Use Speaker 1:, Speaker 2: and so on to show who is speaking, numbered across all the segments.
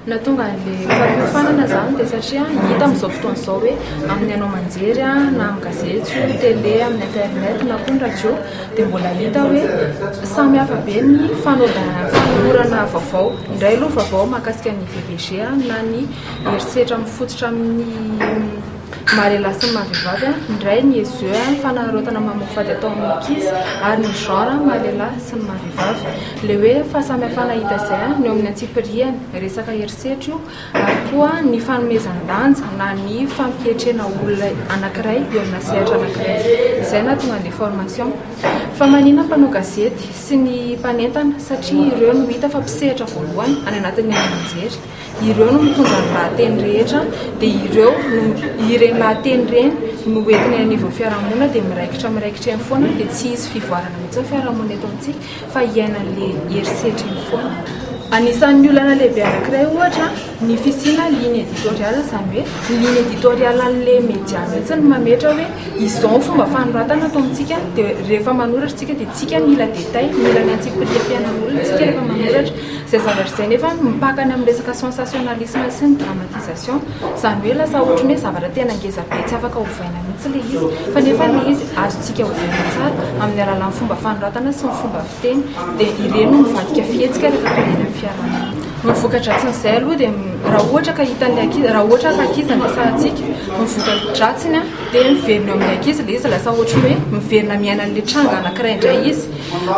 Speaker 1: natonga le fampihofanana zany dia satria hita amin'izao fotoan'izao hoe amin'ny anao manjery na amin'ny gazety télé amin'ny internet na koa ny radio dia mbola hita hoe samy hafa be ny fanolorana vaovao indray aloha vaovao mahakasika ny VBG na ny herisetra mifototra amin'ny Marela sy ny Mavivavy indray ny ESE fanarotana mamofady atao amin'ny ankizy ary ny genre Marela sy ny Mavivavy le hoe fahasamihafana hita izay ny eo amin'ny antsipiriany resaka herisetra io ary koa ny fanomezan-danja na ny fampihetrena olona anankiray eo amina sehatra anankiray izay nahatonga ny formation fa manina mpanao gazety sy ny mpanentana satria ireo no hita fa mpisehatra voalohany any anatin'ny amanjery ireo no mitondra ny lahateny rehetra dia ireo no ireny lahateny reny no entiny anivon'ny fiarahamonina dia miraikitra eny foana dia tsy izy fivoarana mihitsy fiarahamonina eto amintsika fa iainan'le herisetra eny foana. Anisan'ny olana lehibe anankiray ohatra ny fisiana ligne éditoriale izany hoe ligne éditoriale an'le média mihitsy ny mametra hoe izao ny fomba fanoratana atao amintsika dia rehefa manoratra tsika dia tsika mila détail mila ny antsipiriam-piainan'olona tsika rehefa manoratra izay zavatra izay nefa mipakany amin'ny resaka sensationnalisme sy ny dramatisation izany hoe lasa ohatrany hoe zavatra tena ngeza be tsy afaka hovaina mihitsy le izy fa nefa le izy azontsika hovaina tsara amin'ny alalan'ny fomba fanoratana sy ny fomba fiteny dia ireny no mivadika fihetsika rehefa tonga fiarahamonina. Mivoka-dratsiny aloha dia raha ohatra ka hitan'ilay ankizy raha ohatra ka ankizy ampiasantsika mivoka-dratsiny dia miverina amin'ny ankizy ilay izy lasa ohatra hoe miverina miainan'ilay tranga anankiray indray izy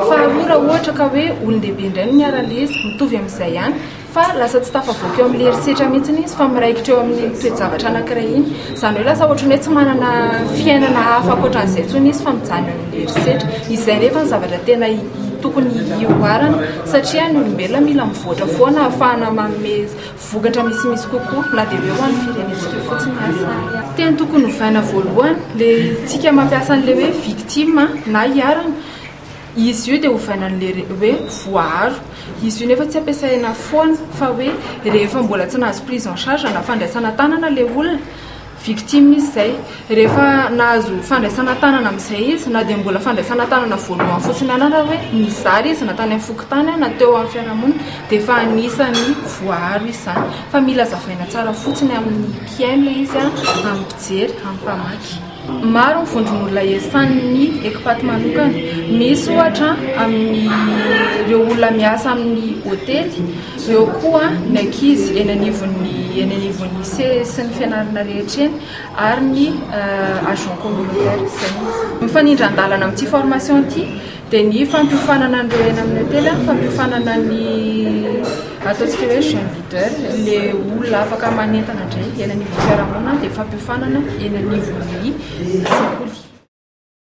Speaker 1: fa raha ohatra ka hoe olon-dehibe indray no miara-ilay izy mitovy amin'izay ihany fa lasa tsy tafavoaka eo amin'ny herisetra mihitsy izy fa miraikitra eo amin'ny toe-javatra anankiray iny izany hoe lasa ohatra hoe tsy manana fiainana hafa ankoatran'izay intsony izy fa mijano eo amin'ny herisetra izay nefa ny zavatra tena tokony hioarana satria ny olombelona mila mivoatra foana ahafahana manome vokatra misimisy kokoa na dia hoe ho an'ny firenentsika fotsiny asa teny tokony hovaina voalohany le tsika mampiasa an'le hoe victime na hiarana izy io dia hovaina an'le hoe voaharo izy io nefa tsy ampiasaina foana fa hoe rehefa mbola tsy nahazo prise en charge na fandraisana tanana le olona victime izy izay rehefa nahazo fandraisana tanana amin'izay izy na dia mbola fandraisana tanana voalohany fotsiny anana hoe nizary izy na tany amin'ny fokotany na teo amin'ny fiarahamonina dia efa anisany voaharo izy izany fa mila zavaina tsara fotsiny amin'ny mpiaino le izy amin'ny mpijery amin'ny mpamaky. Maro ny vondron'olona iasan'ny ekipaty manokana misy ohatra amin'ireo olona miasa amin'ny hôtely eo koa ny ankizy eny anivon'ny sy ny fianarana rehetra eny ary ny agent communautaire izay mifanindran-dalana amin'ity formation ity dia ny fampiofanana an'ireo eny amin'ny hôtely fampiofanana ny ataontsika hoe jeune leader le olona afaka manentana indray eny anivon'ny fiarahamonina dia fampiofanana eny anivon'ny sekoly.